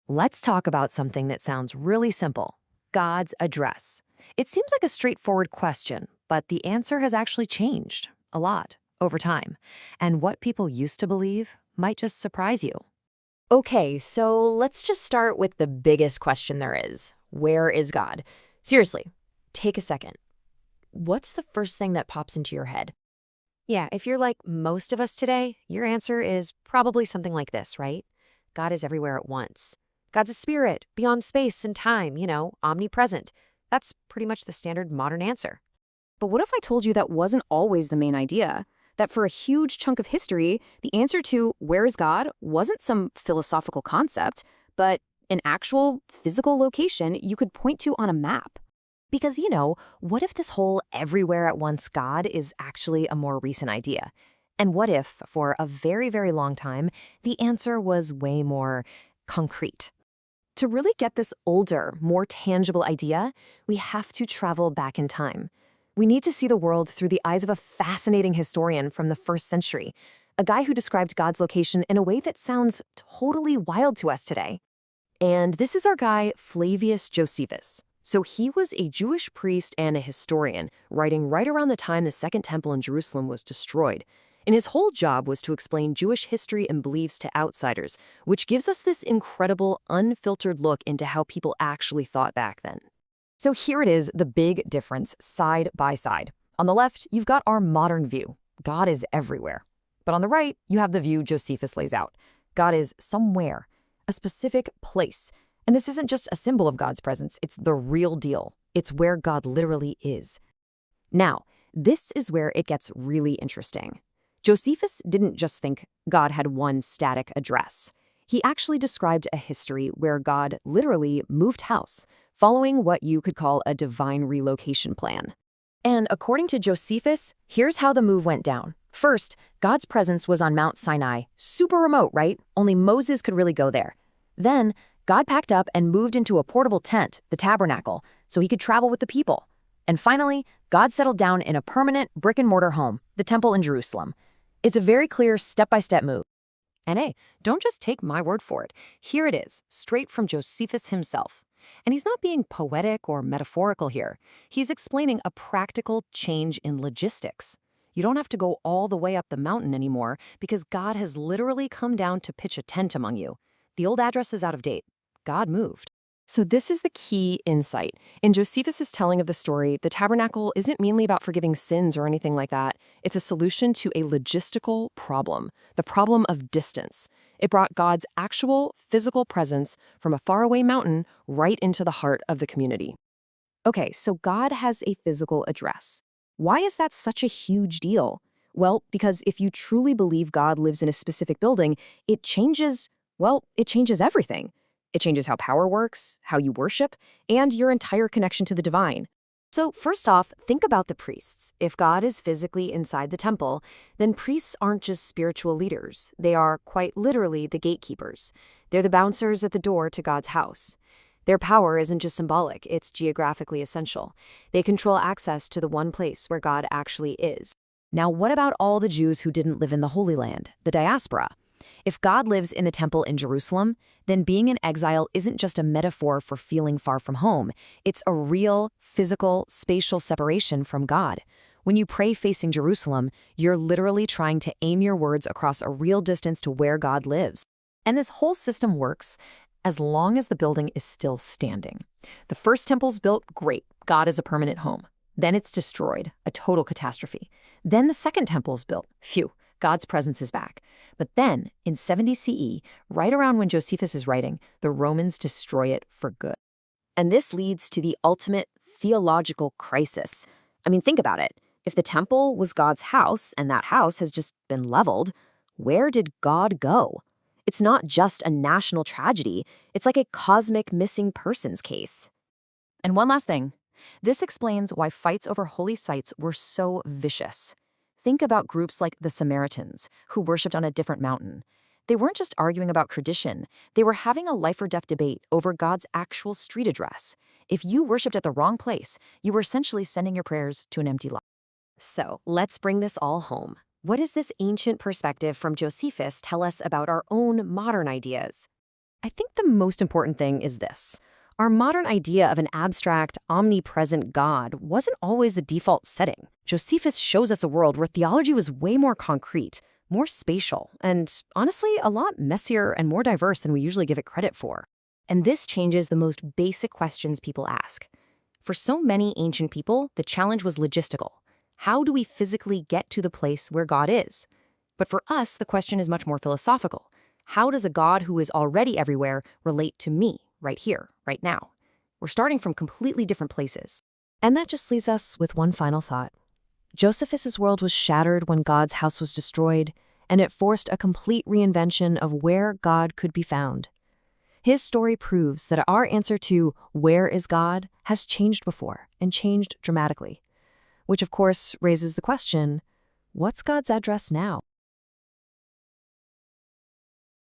Let's talk about something that sounds really simple: God's address. It seems like a straightforward question, but the answer has actually changed a lot over time. And what people used to believe might just surprise you. Okay, so let's just start with the biggest question there is. Where is God? Seriously, take a second. What's the first thing that pops into your head? Yeah, if you're like most of us today, your answer is probably something like this, right? God is everywhere at once. God's a spirit, beyond space and time, omnipresent. That's pretty much the standard modern answer. But what if I told you that wasn't always the main idea? That for a huge chunk of history, the answer to where is God wasn't some philosophical concept, but an actual physical location you could point to on a map. Because, what if this whole everywhere at once God is actually a more recent idea? And what if, for a very, very long time, the answer was way more concrete? To really get this older, more tangible idea, we have to travel back in time. We need to see the world through the eyes of a fascinating historian from the first century, a guy who described God's location in a way that sounds totally wild to us today. And this is our guy, Flavius Josephus. So he was a Jewish priest and a historian, writing right around the time the Second Temple in Jerusalem was destroyed. And his whole job was to explain Jewish history and beliefs to outsiders, which gives us this incredible, unfiltered look into how people actually thought back then. So here it is, the big difference, side by side. On the left, you've got our modern view. God is everywhere. But on the right, you have the view Josephus lays out. God is somewhere, a specific place. And this isn't just a symbol of God's presence, it's the real deal. It's where God literally is. Now, this is where it gets really interesting. Josephus didn't just think God had one static address. He actually described a history where God literally moved house, following what you could call a divine relocation plan. And according to Josephus, here's how the move went down. First, God's presence was on Mount Sinai, super remote, right? Only Moses could really go there. Then, God packed up and moved into a portable tent, the tabernacle, so he could travel with the people. And finally, God settled down in a permanent brick-and-mortar home, the temple in Jerusalem. It's a very clear step-by-step move. And hey, don't just take my word for it. Here it is, straight from Josephus himself. And he's not being poetic or metaphorical here. He's explaining a practical change in logistics. You don't have to go all the way up the mountain anymore because God has literally come down to pitch a tent among you. The old address is out of date. God moved. So this is the key insight. In Josephus's telling of the story, the tabernacle isn't mainly about forgiving sins or anything like that. It's a solution to a logistical problem, the problem of distance. It brought God's actual physical presence from a faraway mountain right into the heart of the community. Okay, so God has a physical address. Why is that such a huge deal? Well, because if you truly believe God lives in a specific building, it changes everything. It changes how power works, how you worship, and your entire connection to the divine. So first off, think about the priests. If God is physically inside the temple, then priests aren't just spiritual leaders. They are quite literally the gatekeepers. They're the bouncers at the door to God's house. Their power isn't just symbolic, it's geographically essential. They control access to the one place where God actually is. Now, what about all the Jews who didn't live in the Holy Land, the diaspora? If God lives in the temple in Jerusalem, then being in exile isn't just a metaphor for feeling far from home. It's a real, physical, spatial separation from God. When you pray facing Jerusalem, you're literally trying to aim your words across a real distance to where God lives. And this whole system works as long as the building is still standing. The first temple's built, great. God is a permanent home. Then it's destroyed, a total catastrophe. Then the second temple's built, phew. God's presence is back. But then, in 70 CE, right around when Josephus is writing, the Romans destroy it for good. And this leads to the ultimate theological crisis. I mean, think about it. If the temple was God's house, and that house has just been leveled, where did God go? It's not just a national tragedy. It's like a cosmic missing persons case. And one last thing. This explains why fights over holy sites were so vicious. Think about groups like the Samaritans, who worshipped on a different mountain. They weren't just arguing about tradition. They were having a life-or-death debate over God's actual street address. If you worshipped at the wrong place, you were essentially sending your prayers to an empty lot. So let's bring this all home. What does this ancient perspective from Josephus tell us about our own modern ideas? I think the most important thing is this. Our modern idea of an abstract, omnipresent God wasn't always the default setting. Josephus shows us a world where theology was way more concrete, more spatial, and honestly, a lot messier and more diverse than we usually give it credit for. And this changes the most basic questions people ask. For so many ancient people, the challenge was logistical. How do we physically get to the place where God is? But for us, the question is much more philosophical. How does a God who is already everywhere relate to me, right here, right now? We're starting from completely different places. And that just leaves us with one final thought. Josephus's world was shattered when God's house was destroyed, and it forced a complete reinvention of where God could be found. His story proves that our answer to where is God has changed before, and changed dramatically. Which of course raises the question, what's God's address now?